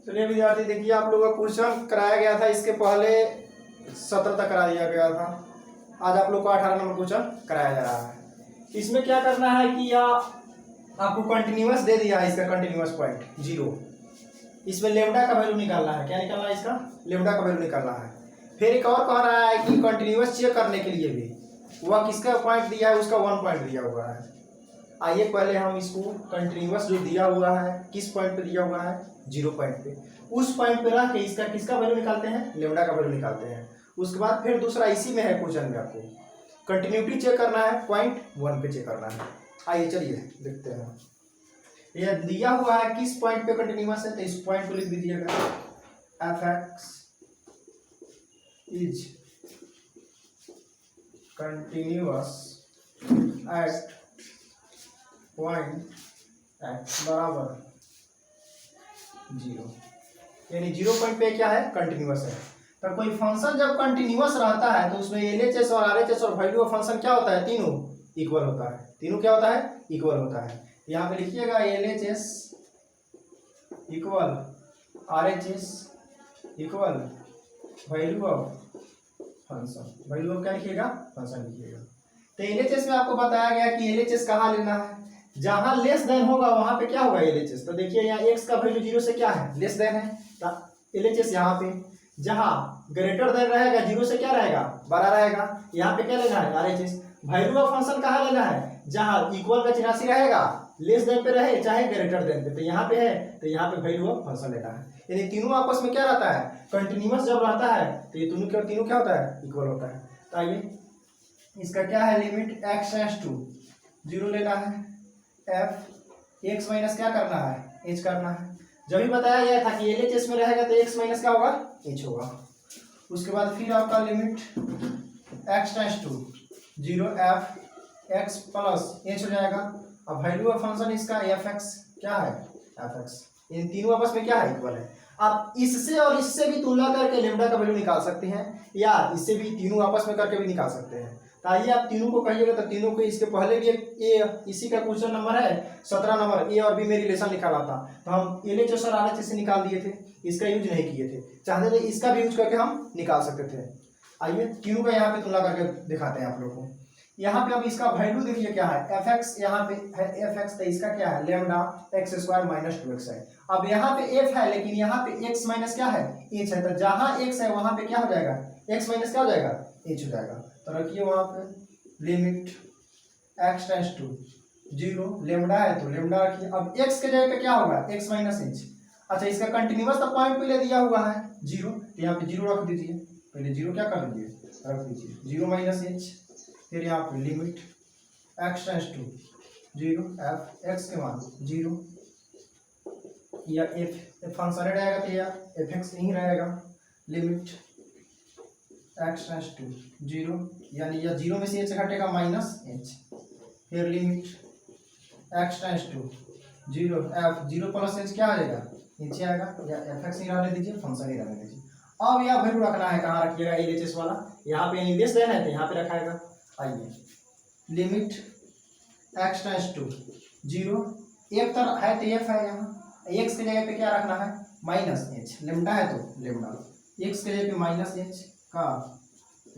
चलिए विद्यार्थी देखिए, आप लोगों का क्वेश्चन कराया गया था, इसके पहले 17 तक करा दिया गया था। आज आप लोग को 18 नंबर क्वेश्चन कराया जा रहा है। इसमें क्या करना है कि यह आपको कंटिन्यूअस दे दिया है, इसका कंटिन्यूअस पॉइंट 0। इसमें लेमडा का वैल्यू निकालना है। क्या निकालना है? इसका लेमडा का वैल्यू निकालना है। फिर एक और कह रहा है कि कंटिन्यूअस चेक करने के लिए भी वह किसका पॉइंट दिया है, उसका 1 पॉइंट दिया हुआ है। आइए पहले हम इसको कंटिन्यूअस जो दिया हुआ है किस पॉइंट पे दिया हुआ है, 0 पॉइंट पे, उस पॉइंट पे रख के इसका किसका वैल्यू निकालते हैं, लेमडा का वैल्यू निकालते हैं। उसके बाद फिर दूसरा इसी में है क्वेश्चन में, आपको कंटिन्यूटी चेक करना है, पॉइंट 1 पे चेक करना है। आइए चलिए देखते हैं। यह दिया हुआ है किस पॉइंट पे कंटिन्यूअस है, तो इस पॉइंट को लिख दीजिएगा, f(x) is continuous at point x बराबर 0, यानी 0 पॉइंट पे क्या है, कंटिन्यूअस है। तो कोई फंक्शन जब कंटिन्यूअस रहता है तो उसमें एलएचएस और आरएचएस और वैल्यू ऑफ फंक्शन क्या होता है, तीनों इक्वल होता है। तीनों क्या होता है, इक्वल होता है। यहाँ पे लिखिएगा LHS equal RHS equal value of function. Value of क्या लिखिएगा, फंक्शन लिखिएगा। तो एलएचएस में आपको बताया गया कि एलएचएस कहाँ लेना है, जहां लेस देन होगा वहां पे क्या होगा, एलएचएस। तो देखिए यहाँ x का वैल्यू 0 से क्या है, लेस देन है, तो एलएचएस यहाँ पे। जहां ग्रेटर देन रहेगा 0 से क्या रहेगा, बड़ा रहेगा। यहाँ पे क्या लेना है, आरएचएस। वैल्यू ऑफ फंक्शन कहाँ लेना है, जहां इक्वल का चिन्ह रहेगा, लेस देन पे रहे चाहे ग्रेटर देन पे, तो यहाँ पे है, तो यहाँ पे वैल्यू ऑफ फंक्शन लेना है। यानी तीनों आपस में क्या रहता है, कंटिन्यूअस जब रहता है तो ये तीनों क्या होता है, इक्वल होता है। तो आइए इसका क्या है, लिमिट x टेंड्स टू 0 लेना है, f x माइनस क्या करना है, h करना है। जब भी बताया गया था कि एलएचएस में रहेगा तो x माइनस क्या होगा, h होगा। उसके बाद फिर आपका limit x tends to 0 f x plus h हो जाएगा। अब वैल्यू ऑफ फंक्शन इसका fx क्या है, fx। इन तीनों आपस में क्या है, इक्वल है। आप इससे और इससे भी तुलना करके लेमडा का वैल्यू निकाल सकते हैं, या इससे भी तीनों आपस में करके भी निकाल सकते हैं। तो आइए आप तीनों को कहिएगा, तो तीनों को इसके पहले भी एक इसी का क्वेश्चन नंबर है 17 नंबर, ए और बी में रिलेशन निकाला था, तो हम एलएचएस और आरएचएस से निकाल दिए थे, इसका यूज नहीं किए थे। चाहते थे इसका भी यूज करके हम निकाल सकते थे। आइए तीनों का यहाँ पे तुलना करके दिखाते हैं आप लोग को। यहाँ पे अब इसका वैल्यू देखिए क्या है, एफ एक्स, यहाँ पे है एफ एक्स, तो इसका क्या है, lambda x square minus 2x है। अब यहाँ पे एफ है, लेकिन यहाँ पे x माइनस क्या है, h है। तो जहाँ x है वहां पे क्या हो जाएगा, x माइनस क्या हो जाएगा, h हो जाएगा। तो रखिए वहां पे limit x tends to 0, lambda है तो लेमडा रखिए। अब x के जगह पे क्या होगा, x माइनस h। अच्छा इसका कंटिन्यूअस तो पॉइंट पे ले दिया हुआ है 0, तो यहाँ पे 0 रख दीजिए। पहले 0 क्या कर दीजिए, रख दीजिए 0 माइनस h। फिर यहाँ पे limit x tends to 0 f x के मान 0, या f फंक्शन रहेगा तो या एफ एक्स नहीं रहेगा। लिमिट x टेंड्स टू 0, यानी या 0 में से h घटेगा माइनस h। फिर limit x tends to 0 f 0 plus h क्या आ जाएगा, नीचे आएगा, या एफ एक्स नहीं रहने दीजिए, फंक्शन ही रहने दीजिए। अब यह वैल्यू रखना है, कहाँ रखिएगा, एलएचएस वाला, यहाँ पे निर्देश देना है तो यहाँ पे रखाएगा। आइए लिमिट x टेंड्स टू 0, एक तरफ है तो f है, यहाँ x के जगह पे क्या रखना है, माइनस h। लेमडा है तो लेमडा, x के जगह पे माइनस h का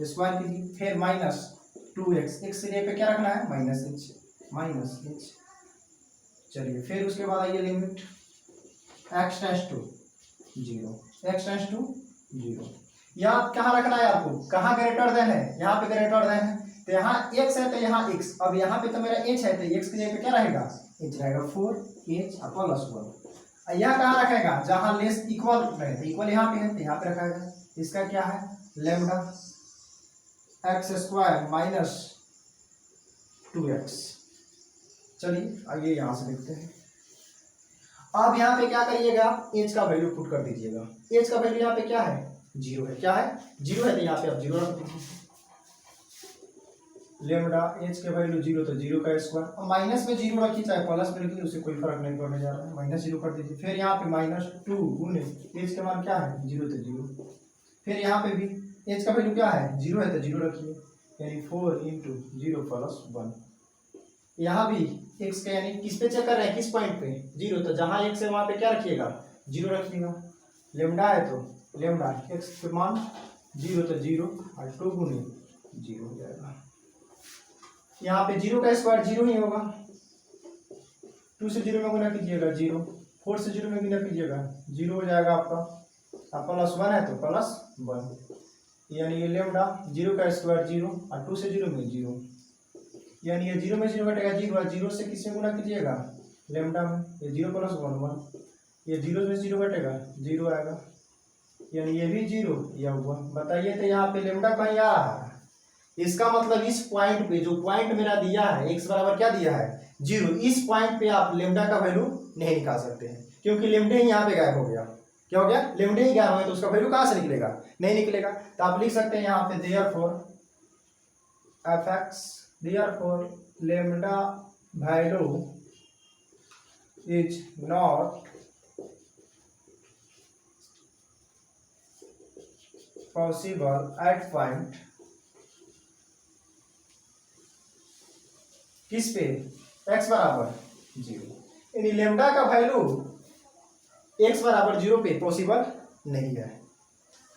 स्क्वायर कीजिए। फिर माइनस 2x, x के जगह पे क्या रखना है, माइनस h। चलिए फिर उसके बाद आइए लिमिट x टेंड्स टू 0, यहाँ कहाँ रखना है आपको, कहाँ ग्रेटर देन है, यहाँ पे ग्रेटर देन है, तो यहाँ x है तो यहाँ x। अब यहाँ पे तो मेरा h है, तो x के जगह पे क्या रहेगा, h रहेगा 4h प्लस 1। यहाँ कहाँ रखेगा, जहाँ लेस इक्वल रहे, तो इक्वल यहाँ पे है तो यहाँ पे रखेगा। इसका क्या है, lambda x square minus 2x। चलिए आइए यहाँ से देखते हैं। अब यहाँ पे क्या करिएगा, h का वैल्यू पुट कर दीजिएगा। h का वैल्यू यहाँ पे क्या है, 0 है। क्या है, 0 है, तो यहाँ पे आप 0 रख दीजिए। लेमडा h के वैल्यू 0, तो 0 का स्क्वायर। अब माइनस में 0 रखिए चाहे प्लस में रखिए, उससे कोई फर्क नहीं पड़ने जा रहा है, माइनस 0 कर दीजिए। फिर यहाँ पे माइनस 2 गुने h के मान क्या है, 0 तो 0। फिर यहाँ पे भी h का वैल्यू क्या है, 0 है तो 0 रखिए, यानी 4 इंटू 0 प्लस 1। यहाँ भी x का यानी किस पे चेक कर रहे हैं, किस पॉइंट पे, 0, तो जहाँ x है वहाँ पे क्या रखिएगा, 0 रखिएगा। लेमडा है तो लेमडा एक्स के मान 0 तो 0 और 2 गुने 0 हो जाएगा। यहाँ पे 0 का स्क्वायर 0 ही होगा, 2 से 0 में गुना कीजिएगा 0, 4 से 0 में गुना कीजिएगा 0 हो जाएगा आपका। अब +1 है तो +1, यानी ये लेमडा 0 का स्क्वायर 0 और 2 से 0 में 0, यानी ये 0 में 0 घटेगा 0 और 0 से किससे गुना कीजिएगा लेमडा में, ये 0 + 1 1, ये 0 में 0 घटेगा 0 आएगा, यानी ये भी 0 या 1। बताइए तो यहाँ पे लेमडा कहीं आ रहा है, इसका मतलब इस पॉइंट पे जो पॉइंट मेरा दिया है x बराबर क्या दिया है 0, इस पॉइंट पे आप लेमडा का वैल्यू नहीं निकाल सकते हैं, क्योंकि लेमडे ही यहाँ पे गायब हो गया। क्या हो गया, लेमडे ही गायब हो गया, तो उसका वैल्यू कहाँ से निकलेगा, नहीं निकलेगा। तो आप लिख सकते हैं यहाँ पे therefore lambda value is not possible at point किस पे x बराबर 0, यानी लेमडा का वैल्यू x बराबर 0 पे पॉसिबल नहीं है,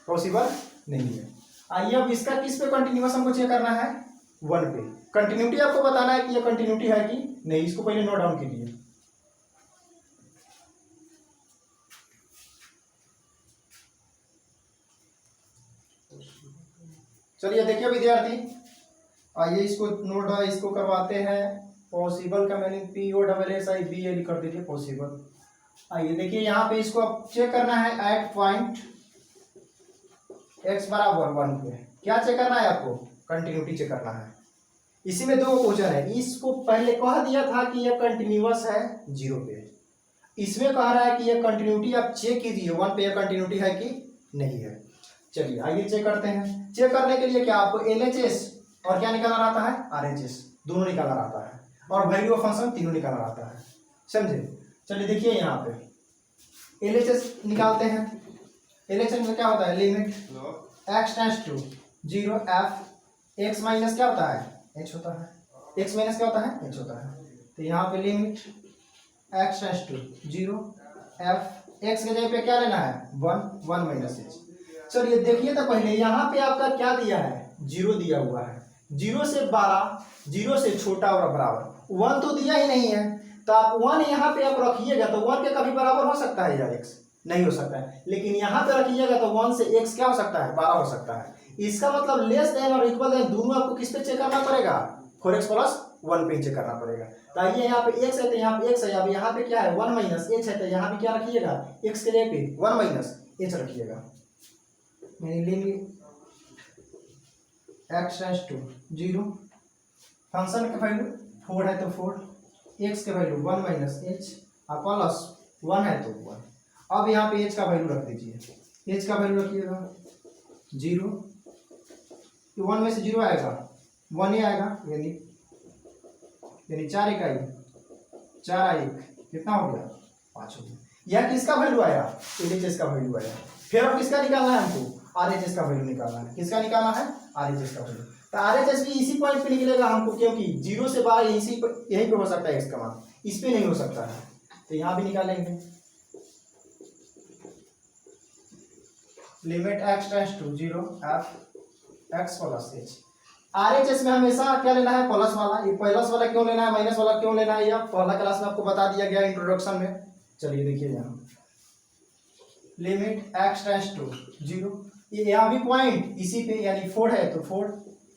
पॉसिबल नहीं है। आइए अब इसका किस पे कंटिन्यूअस हमको चेक करना है 1 पे। कंटिन्यूटी आपको बताना है कि ये कंटिन्यूटी है कि नहीं, इसको पहले नोट डाउन कीजिए। चलिए देखिए विद्यार्थी, आइए इसको नोट इसको करवाते हैं। पॉसिबल का मीनिंग POSSIBL कर दीजिए पॉसिबल। आइए देखिए यहाँ पे इसको अब चेक करना है एट पॉइंट x बराबर 1 पे। क्या चेक करना है आपको, कंटिन्यूटी चेक करना है। इसी में 2 क्वेश्चन है, इसको पहले कह दिया था कि यह कंटिन्यूअस है 0 पे, इसमें कह रहा है कि यह कंटिन्यूटी आप चेक कीजिए 1 पे, यह कंटिन्यूटी है कि नहीं है। चलिए आइए चेक करते हैं। चेक करने के लिए क्या आपको LHS और क्या निकालना रहता है RHS, दोनों निकालना रहता है, और वैल्यू ऑफ फंक्शन तीनों निकालना रहता है, समझे। चलिए देखिए यहाँ पे LHS निकालते हैं। LHS में क्या होता है, limit x tends to 0 f x minus क्या होता है h होता है, x माइनस क्या होता है h होता है। तो यहाँ पे limit x tends to 0 f x के जगह पे क्या लेना है 1 माइनस h। चलिए देखिए तो पहले यहाँ पे आपका क्या दिया है 0 दिया हुआ है, 0 से 12, 0 से छोटा और बराबर, 1 तो दिया ही नहीं है, तो आप 1 यहाँ पे आप रखिएगा तो 1 के कभी बराबर हो सकता है या x नहीं हो सकता है, लेकिन यहाँ पे रखिएगा तो 1 से x क्या हो सकता है 12 हो सकता है। इसका मतलब लेस देन और इक्वल देन दोनों आपको किस पे चेक करना पड़ेगा 4x + 1 पे चेक करना पड़ेगा। तो आइए यहाँ पे x है तो यहाँ पे x है, अब यहाँ पे क्या है 1 माइनस h है, तो यहाँ पे क्या रखिएगा x के जगह पे 1 माइनस h रखिएगा। Limit x tends to 0, function का वैल्यू 4 है तो 4, x के वैल्यू 1 माइनस h और प्लस 1 है तो 1। अब यहाँ पे h का वैल्यू रख दीजिए, h का वैल्यू रखिएगा 0, 1 में से 0 आएगा 1 ही आएगा, यानी 4 इकाई 4 1 कितना हो गया 5 हो गया। यह किसका वैल्यू आया LHS का वैल्यू आया। फिर अब किसका निकालना है हमको RHS का वैल्यू निकालना है। किसका निकालना है RHS का वैल्यू। तो RHS भी इसी पॉइंट पे निकलेगा हमको, क्योंकि 0 से 12 यहीं पे हो सकता है x का मान, इस पे नहीं हो सकता है, तो यहाँ भी निकालेंगे। Limit x tends to 0 f x + h। RHS में हमेशा क्या लेना है प्लस वाला, ये प्लस वाला क्यों लेना है माइनस वाला क्यों लेना है, यह पहला क्लास में आपको बता दिया गया इंट्रोडक्शन में। चलिए देखिए यहाँ लिमिट x टेंड्स टू 0, ये यहाँ भी पॉइंट इसी पे, यानी 4 है तो 4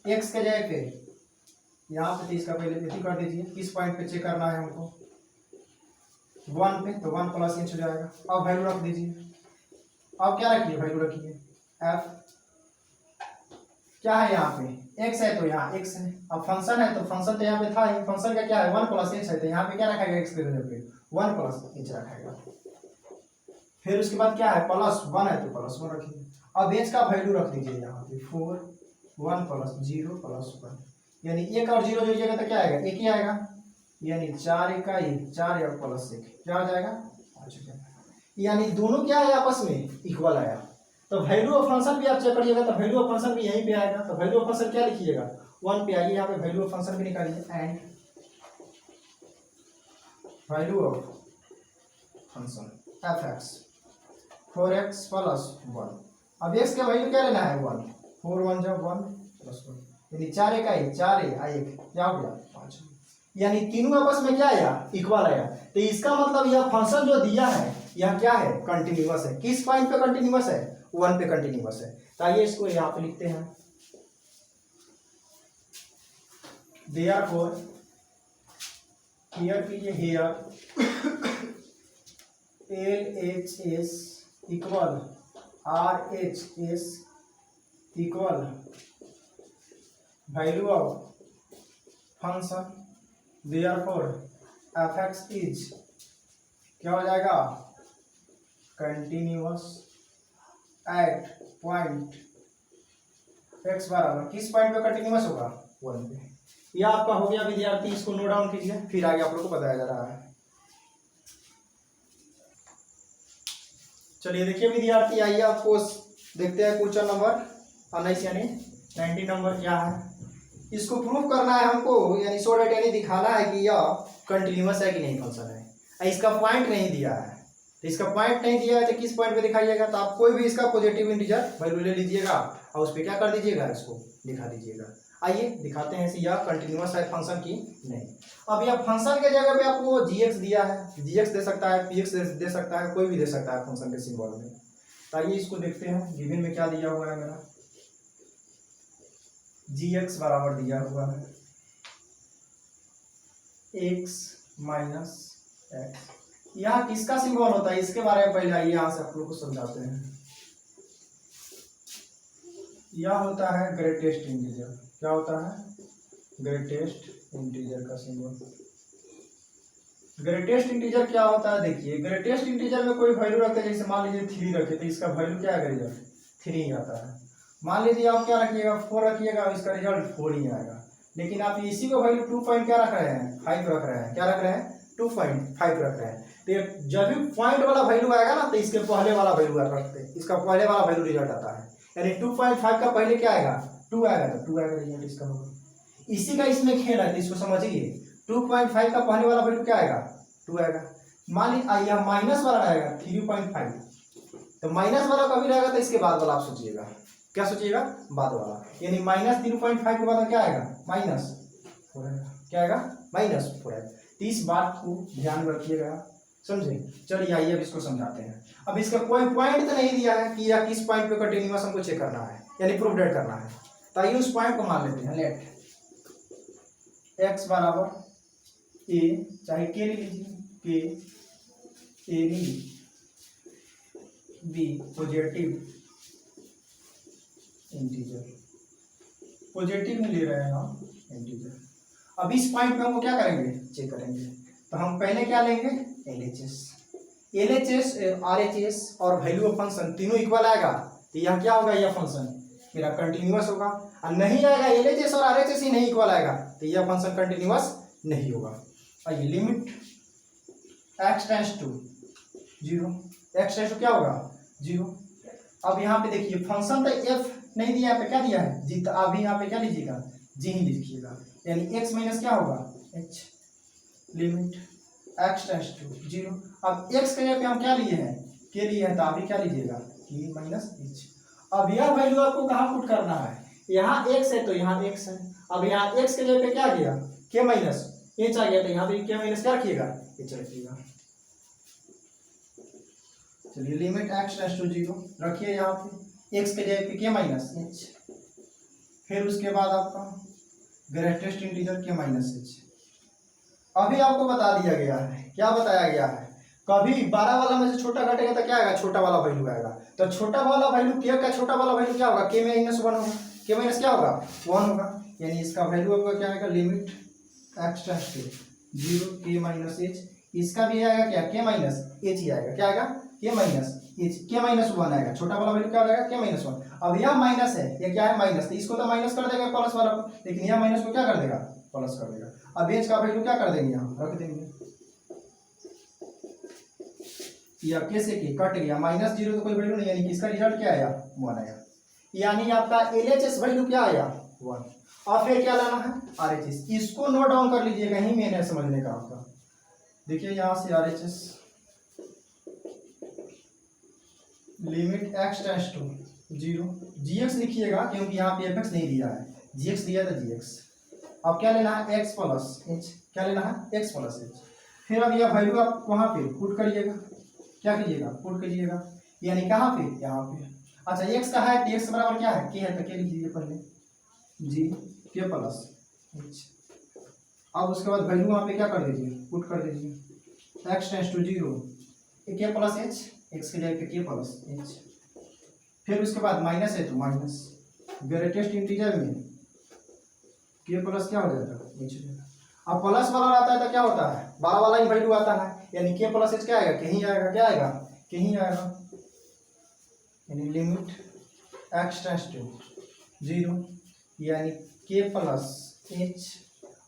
x के जगह पे यहाँ पे 30 का पहले इसी कर दीजिए। किस पॉइंट पे चेक करना है हमको 1 पे, तो 1 + h हो जाएगा। अब वैल्यू रख दीजिए, अब क्या रखिए वैल्यू रखिए f क्या है यहाँ पे x है तो यहाँ x है, अब फंक्शन है तो फंक्शन तो यहाँ पे था ही, फंक्शन का क्या है 1 + h है, तो यहाँ पे क्या रखेगा x के जगह पे 1 + h रखेगा। फिर उसके बाद क्या है +1 है तो +1 रखिए। अब h का वैल्यू रख दीजिए यहाँ पे 4 1 + 0 + 1, यानी 1 और 0 जोड़िएगा तो क्या आएगा 1 ही आएगा, यानी 4 इकाई 4 और +1 क्या हो जाएगा 5 हो जाएगा, यानी दोनों क्या है आपस में इक्वल आया। तो वैल्यू ऑफ फंक्शन भी आप चेक करिएगा तो वैल्यू ऑफ फंक्शन भी यहीं पे आएगा, तो वैल्यू ऑफ फंक्शन क्या लिखिएगा 1 पे। आइए यहाँ पे वैल्यू ऑफ फंक्शन भी निकालिए, and value of function f(x) 4x plus 1। अब x का वैल्यू क्या लेना है 1, 4 1 जा 1 प्लस 1, यानी 4 एक आई 4 है आई एक क्या हो गया 5, यानी तीनों आपस में क्या आया इक्वल आया। तो इसका मतलब यह फंक्शन जो दिया है यह क्या है कंटिन्यूअस है। किस पॉइंट पे कंटिन्यूअस है 1 पे कंटिन्यूअस है। तो आइए इसको यहाँ पे लिखते हैं, देयरफॉर हियर कीजिए here LHS equal RHS equal value of function, therefore fx is क्या हो जाएगा कंटिन्यूअस एट पॉइंट x बराबर किस पॉइंट पे कंटिन्यूअस होगा 1 पे। यह आपका हो गया विद्यार्थी, इसको नोट डाउन कीजिए फिर आगे आप लोग को बताया जा रहा है। चलिए देखिए विद्यार्थी, आइए आपको देखते हैं क्वेश्चन नंबर 19 यानी 19 नंबर क्या है। इसको प्रूफ करना है हमको, यानी शो डेट यानी दिखाना है कि यह कंटिन्यूअस है कि नहीं फंक्शन है। इसका पॉइंट नहीं दिया है, तो इसका पॉइंट नहीं दिया है तो किस पॉइंट पे दिखाइएगा। तो आप कोई भी इसका पॉजिटिव इंटीजर वैल्यू ले लीजिएगा और उस पर क्या कर दीजिएगा इसको दिखा दीजिएगा। आइए दिखाते हैं यह कंटिन्यूअस है फंक्शन की नहीं। अब यह फंक्शन के जगह पे आपको gx दिया है, gx दे सकता है, px दे सकता है, कोई भी दे सकता है फंक्शन के सिंबल में। तो आइए इसको देखते हैं, गिवन में क्या दिया हुआ है मेरा gx बराबर दिया हुआ है x माइनस एक्स। यहाँ किसका सिंबल होता है इसके बारे में पहले आइए यहाँ से आप लोग को समझाते हैं। यह होता है ग्रेटेस्ट इंटीजर, क्या होता है ग्रेटेस्ट इंटीजर का सिंबल। ग्रेटेस्ट इंटीजर क्या होता है देखिए, ग्रेटेस्ट इंटीजर में कोई वैल्यू रखते हैं, जैसे मान लीजिए 3 रखे तो इसका वैल्यू क्या है रिजल्ट 3 ही आता है। मान लीजिए आप क्या रखिएगा 4 रखिएगा, इसका रिजल्ट 4 ही आएगा। लेकिन आप इसी को वैल्यू 2 पॉइंट क्या रख रहे हैं 5 रख रहे हैं, क्या रख रहे हैं 2.5 रख रहे हैं। तो जब भी पॉइंट वाला वैल्यू आएगा ना तो इसके पहले वाला वैल्यू रखते हैं, इसका पहले वाला वैल्यू रिजल्ट आता है। यानी 2.5 का पहले क्या आएगा 2 आएगा, तो 2 आएगा रिजल्ट इसका होगा। इसी का इसमें खेल है, इसको समझिए। 2.5 का पहले वाला वैल्यू क्या आएगा 2 आएगा। मान लीजिए यह माइनस वाला आएगा 3.5, तो माइनस वाला कभी रहेगा तो इसके बाद वाला आप सोचिएगा, क्या सोचिएगा बाद वाला। यानी माइनस 3.5 के बाद क्या आएगा माइनस 4 आएगा, क्या आएगा माइनस 4 आएगा। तो इस बात को ध्यान रखिएगा, समझे। चलिए आइए अब इसको समझाते हैं। अब इसका कोई पॉइंट तो नहीं दिया है कि या किस पॉइंट पे कंटिन्यूअस हमको चेक करना है, यानी प्रूफ डेट करना है। तो आइए उस पॉइंट को मान लेते हैं। लेट x बराबर a, चाहे k ले लीजिए, k a b positive integer, positive में ले रहे हैं हम इंटीजर। अब इस पॉइंट पे हम क्या करेंगे चेक करेंगे। तो हम पहले क्या लेंगे LHS, RHS और वैल्यू ऑफ फंक्शन तीनों इक्वल आएगा तो यह क्या होगा, यह फंक्शन मेरा कंटिन्यूअस होगा। और नहीं आएगा LHS और RHS ही नहीं इक्वल आएगा तो यह फंक्शन कंटिन्यूअस नहीं होगा। आइए limit x tends to 0, x tends to क्या होगा 0। अब यहाँ पे देखिए फंक्शन तो f नहीं दिया पे क्या दिया है जी, तो आप यहाँ पे क्या लीजिएगा जी ही लिखिएगा, यानी x माइनस क्या होगा h। Limit x tends to 0। अब x के जगह पे हम क्या लिए हैं के लिए हैं, तो आप भी क्या लीजिएगा k माइनस h। अब यह वैल्यू आपको कहाँ पुट करना है, यहाँ x है तो यहाँ x है। अब यहाँ x के जगह पे क्या गया k माइनस h आ गया, तो यहाँ पे k माइनस क्या रखिएगा h रखिएगा। चलिए लिमिट x टेंड्स टू 0 रखिए, यहाँ पे x के जगह पे k माइनस h, फिर उसके बाद आपका greatest integer k minus h। अभी आपको बता दिया गया है, क्या बताया गया है, कभी 12 वाला में से छोटा घटेगा तो क्या आएगा छोटा वाला वैल्यू आएगा। तो छोटा वाला वैल्यू k का छोटा वाला वैल्यू क्या होगा k माइनस 1 होगा, k माइनस क्या होगा 1 होगा। यानी इसका वैल्यू आपका क्या आएगा limit x tends to 0 k minus h। इसका भी आएगा क्या k माइनस h ही आएगा, क्या आएगा k minus h, k minus 1 आएगा। छोटा वाला वैल्यू क्या आएगा k माइनस 1। अब यह माइनस है, ये क्या है माइनस, तो इसको तो माइनस कर देगा प्लस वाला को, लेकिन यह माइनस को क्या कर देगा प्लस कर देगा। अब h का वैल्यू क्या कर देंगे यहाँ रख देंगे, या कैसे के कट गया माइनस 0 तो कोई वैल्यू नहीं, यानी कि इसका रिजल्ट क्या आया 1 आया। यानी आपका LHS वैल्यू क्या आया 1। और फिर क्या लाना है RHS, इसको नोट डाउन कर लीजिएगा, यही मेन है समझने का आपका। देखिए यहाँ से RHS limit x tends to 0, gx लिखिएगा क्योंकि यहाँ पे fx नहीं दिया है, gx दिया था gx। अब क्या लेना है x प्लस h, क्या लेना है x प्लस h। फिर अब यह वैल्यू आप वहाँ पे पुट करिएगा, क्या करिएगा पुट करिएगा, यानी कहाँ पे यहाँ पे। अच्छा x का है तो x बराबर क्या है, k है तो k लिख लीजिए पहले, g k प्लस h। अब उसके बाद वैल्यू वहाँ पे क्या कर दीजिए पुट कर दीजिए, x tends to 0 k plus h, x के जगह पे k प्लस h। फिर उसके बाद माइनस है तो माइनस, ग्रेटेस्ट इंटीजर में k प्लस क्या हो जाता है h। अब प्लस वाला आता है तो क्या होता है, बड़ा वाला ही वैल्यू आता है, यानी k प्लस h क्या आएगा, कहीं आएगा, क्या आएगा कहीं आएगा। यानी लिमिट x टेंड्स टू 0 यानी k प्लस h,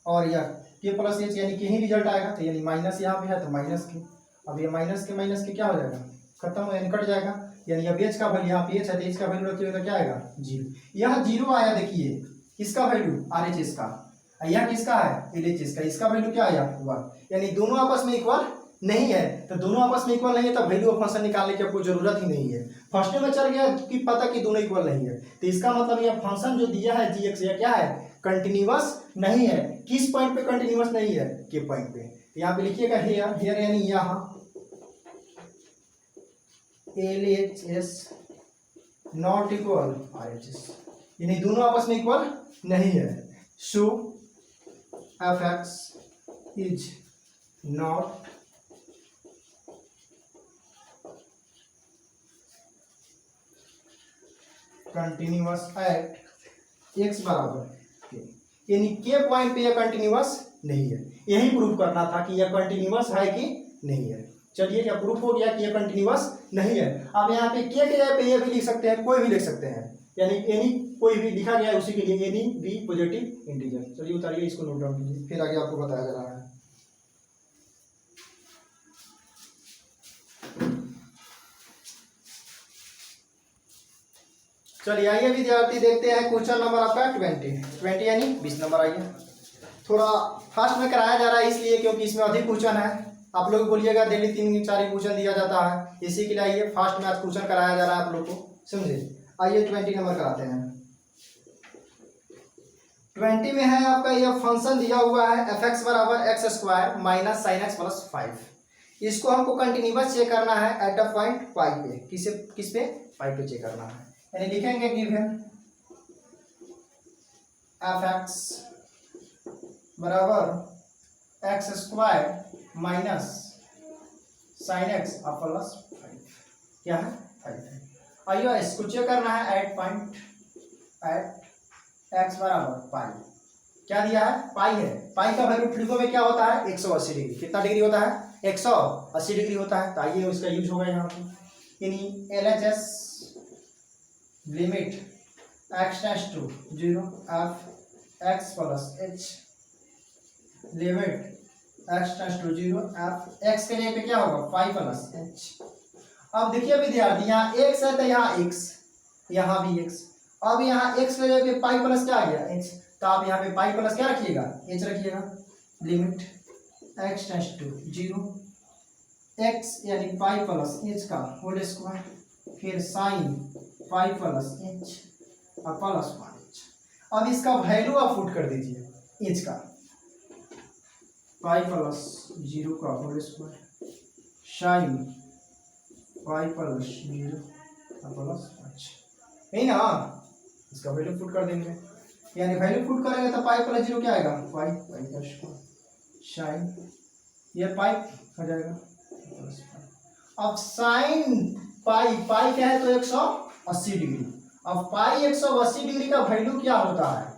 और यह k प्लस h यानी कहीं रिजल्ट आएगा, तो यानी माइनस यहाँ पे है तो माइनस के। अब ये माइनस के क्या हो जाएगा, खत्म यानी कट जाएगा। यानी अब h का वैल्यू यहाँ पे h है तो h का वैल्यू रखिएगा तो क्या आएगा 0। यह 0 आया, देखिए किसका वैल्यू RHS का, यह किसका है LHS का, इसका वैल्यू क्या आया 1। यानी दोनों आपस में इक्वल नहीं है, तो दोनों आपस में इक्वल नहीं है तो वैल्यू ऑफ फंक्शन निकालने की आपको जरूरत ही नहीं है। फर्स्ट में चल गया कि पता कि दोनों इक्वल नहीं है, तो इसका मतलब यह फंक्शन जो दिया है gx यह क्या है कंटिन्यूअस नहीं है। किस पॉइंट पे कंटिन्यूअस नहीं है, के पॉइंट पे। यहाँ पे लिखिएगा हेयर, हेयर यानी यहाँ LHS नॉट इक्वल RHS, यानी दोनों आपस में इक्वल नहीं है। सो fx is not continuous at x बराबर k, यानी के पॉइंट पे यह कंटिन्यूअस नहीं है। यही प्रूफ करना था कि यह कंटिन्यूअस है कि नहीं है। चलिए यह प्रूफ हो गया कि यह कंटिन्यूअस नहीं है। अब यहाँ पे के जगह पे ये भी लिख सकते हैं, कोई भी लिख सकते हैं, यानी एनी कोई भी लिखा गया है उसी के लिए एनी बी पॉजिटिव इंटीजर। चलिए उतारिए इसको, नोट डाउन कीजिए, फिर आगे आपको बताया जा रहा है। चलिए आइए विद्यार्थी देखते हैं क्वेश्चन नंबर आपका 20 यानी 20 नंबर। आइए, थोड़ा फास्ट में कराया जा रहा है इसलिए क्योंकि इसमें अधिक क्वेश्चन है। आप लोग बोलिएगा डेली 3-4 क्वेश्चन दिया जाता है, इसी के लिए आइए फास्ट में आज क्वेश्चन कराया जा रहा है आप लोग को, समझे। आइए 20 नंबर कराते हैं। 20 में है आपका यह फंक्शन दिया हुआ है fx बराबर X square minus sine x plus 5। इसको हमको कंटिन्यूअस चेक करना है एट अ पॉइंट पाई पे, किस पे पाई पे चेक करना है। यानी लिखेंगे गिवन fx बराबर X square minus sine x plus 5, क्या है 5। आइए इसको चेक करना है एट पॉइंट एट एक्स बराबर पाई, क्या दिया है पाई है। पाई का वैल्यू त्रिकोण में क्या होता है 180 डिग्री, कितना डिग्री होता है 180 डिग्री होता है। तो आइए उसका यूज होगा यहाँ पे, यानी LHS limit x tends to 0 f x plus h limit x tends to 0 f x के लिए पे क्या होगा 5 प्लस h। अब देखिए विद्यार्थी यहाँ x है तो यहाँ x, यहाँ भी x। अब यहाँ x के लिए पाई प्लस क्या आ गया h, तो आप यहाँ पे पाई प्लस क्या रखिएगा h रखिएगा। Limit x tends to 0 x यानी पाई प्लस h का होल स्क्वायर, फिर साइन पाई प्लस h और प्लस 5। अब इसका वैल्यू आप पुट कर दीजिए h का, पाई प्लस 0 का whole square sine pi plus 0 plus 5, यही ना। इसका वैल्यू पुट कर देंगे, यानी वैल्यू पुट करेंगे तो पाई प्लस 0 क्या आएगा पाई का स्क्वायर साइन, ये पाई हो जाएगा प्लस 5। अब साइन पाई, पाई क्या है तो 180 डिग्री। अब पाई 180 डिग्री का वैल्यू क्या होता है,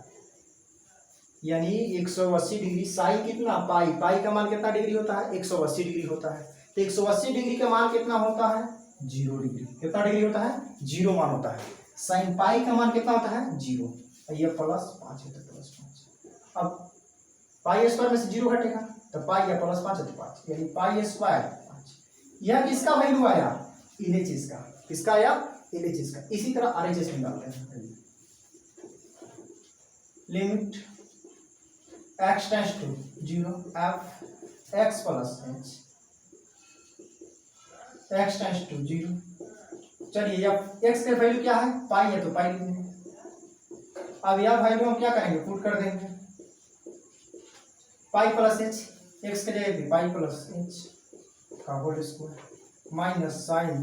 यानी 180 डिग्री साइन कितना पाई, पाई का मान कितना डिग्री होता है 180 डिग्री होता है। तो 180 डिग्री का मान कितना होता है 0 डिग्री, कितना डिग्री होता है 0 मान होता है। साइन पाई का मान कितना होता है 0, ये प्लस 5 है तो प्लस 5। अब पाई स्क्वायर में से 0 घटेगा तो पाई या प्लस 5 है तो 5, यानी पाई स्क्वायर 5। यह किसका वैल्यू आया LHS का, किसका आया LHS का। इसी तरह RHS निकालते हैं। Limit x tends to 0 f x plus h x tends to 0 चलिए अब एक्स के वैल्यू क्या है, पाई है तो पाई लिख देंगे। अब यह वैल्यू हम क्या करेंगे, पुट कर देंगे, पाई प्लस एच, एक्स के लिए भी पाई प्लस एच का whole square minus sine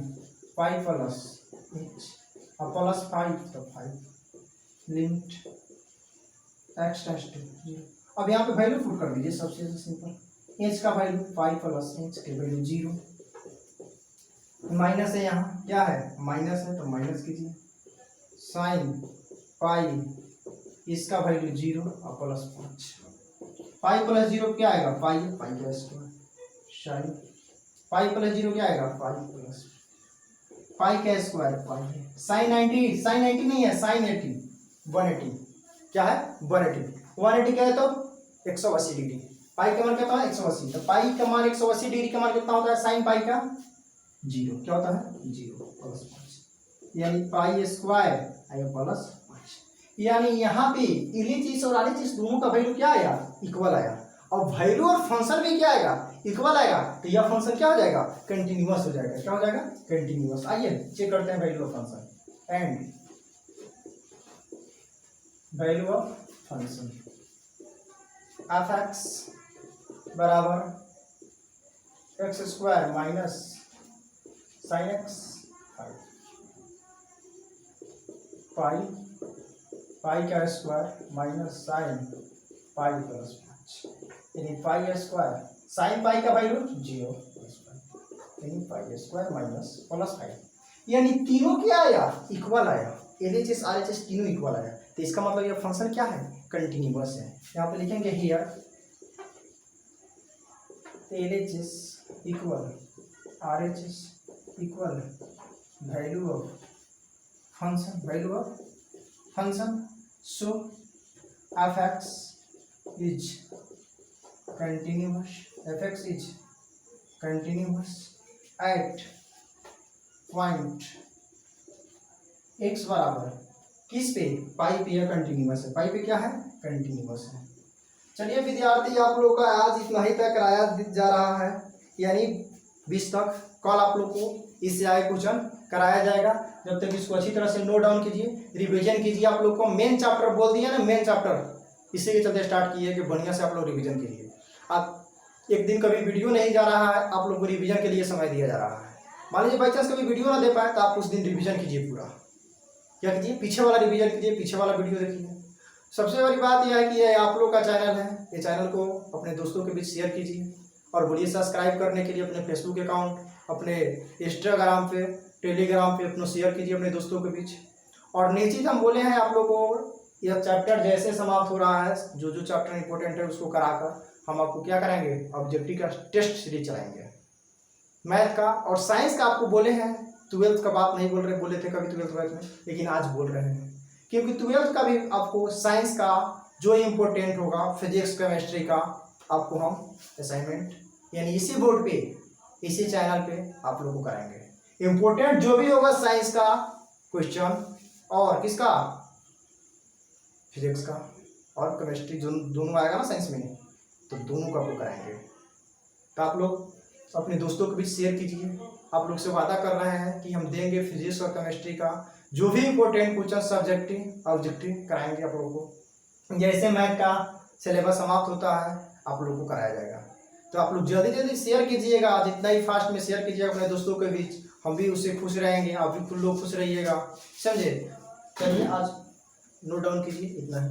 pi plus h और प्लस 5 तो 5 लिमिट एक्स टेंड्स टू 0। अब यहाँ पे वैल्यू पुट कर दीजिए, सबसे सिंपल, एच का वैल्यू पाई प्लस एच के वैल्यू 0, माइनस है, यहाँ क्या है माइनस है तो माइनस कीजिए, साइन पाई इसका वैल्यू 0 और प्लस 5, पाई प्लस 0 क्या आएगा, पाई है, पाई का स्क्वायर, साइन पाई प्लस 0 क्या आएगा, पाई प्लस पाई का स्क्वायर पाई है, साइन 90, साइन 90 नहीं है, साइन 80 180 क्या है 180 क्या है तो 180 डिग्री, पाई का मान क्या होता है 180, तो पाई का मान 180 डिग्री का मान कितना होता है, साइन पाई का 0 क्या होता है 0 प्लस 5, यानी पाई स्क्वायर आया प्लस 5, यानी यहाँ पे LHS और RHS दोनों का वैल्यू क्या आया, इक्वल आया, और वैल्यू और फंक्शन भी क्या आएगा, इक्वल आएगा, तो यह फंक्शन क्या हो जाएगा, कंटिन्यूअस हो जाएगा, क्या हो जाएगा कंटिन्यूअस। आइए चेक करते हैं value of function and value of function F X बराबर X square minus sine X pi, pi का square minus sine pi plus 5, यानी पाई स्क्वायर साइन पाई का वैल्यू 0 प्लस 5, यानी पाई स्क्वायर माइनस प्लस 5, यानी तीनों क्या आया, इक्वल आया, LHS RHS तीनों इक्वल आया, तो इसका मतलब यह फंक्शन क्या है, कंटिन्यूअस है। यहाँ पे लिखेंगे here LHS equal RHS equal value of function, value of function, so F x is continuous, F x is continuous at point x बराबर किस पे, पाई पे, या कंटिन्यूअस है, पाई पे क्या है कंटिन्यूअस है। चलिए विद्यार्थी आप लोग का आज इतना ही तक कराया जा रहा है, यानी 20 तक, कल आप लोग को इससे आगे क्वेश्चन कराया जाएगा। जब तक इसको अच्छी तरह से नोट डाउन कीजिए, रिवीजन कीजिए। आप लोग को मेन चैप्टर बोल दिया ना, मेन चैप्टर इसी के चलते स्टार्ट किए कि बढ़िया से आप लोग रिवीजन कीजिए। आप एक दिन कभी वीडियो नहीं जा रहा है, आप लोग को रिवीजन के लिए समय दिया जा रहा है। मान लीजिए बाई चांस कभी वीडियो ना दे पाए तो आप उस दिन रिवीजन कीजिए, पूरा क्या कीजिए, पीछे वाला रिवीजन कीजिए, पीछे वाला वीडियो देखिए। सबसे बड़ी बात यह है कि ये आप लोग का चैनल है, ये चैनल को अपने दोस्तों के बीच शेयर कीजिए और बोलिए सब्सक्राइब करने के लिए अपने फेसबुक अकाउंट, अपने इंस्टाग्राम पे, टेलीग्राम पे अपना शेयर कीजिए अपने दोस्तों के बीच। और नई चीज़ हम बोले हैं आप लोग को, यह चैप्टर जैसे समाप्त हो रहा है, जो जो चैप्टर इंपॉर्टेंट है उसको कराकर हम आपको क्या कराएंगे, ऑब्जेक्टिव का टेस्ट सीरीज चलाएंगे। मैथ का और साइंस का आपको बोले हैं, 12th का बात नहीं बोल रहे, बोले थे कभी 12th मैथ में, लेकिन आज बोल रहे हैं क्योंकि 12th का भी आपको साइंस का जो इम्पोर्टेंट होगा, फिजिक्स केमिस्ट्री का, आपको हम असाइनमेंट यानी इसी बोर्ड पे, इसी चैनल पे आप लोगों को कराएंगे। इम्पोर्टेंट जो भी होगा साइंस का क्वेश्चन और किसका, फिजिक्स का और केमिस्ट्री, जो दोनों आएगा ना साइंस में, तो दोनों का आपको कराएंगे। तो आप लोग अपने दोस्तों के बीच शेयर कीजिए। आप लोग से वादा कर रहे हैं कि हम देंगे फिजिक्स और केमिस्ट्री का जो भी इंपॉर्टेंट क्वेश्चन सब्जेक्टिव ऑब्जेक्टिव कराएंगे आप लोगों को। जैसे मैथ का सिलेबस समाप्त होता है आप लोगों को कराया जाएगा। तो आप लोग जल्दी जल्दी शेयर कीजिएगा, जितना ही फास्ट में शेयर कीजिएगा अपने दोस्तों के बीच, हम भी उससे खुश रहेंगे, आप भी खुद लोग खुश रहिएगा, समझे। चलिए आज नोट डाउन कीजिए, इतना ही।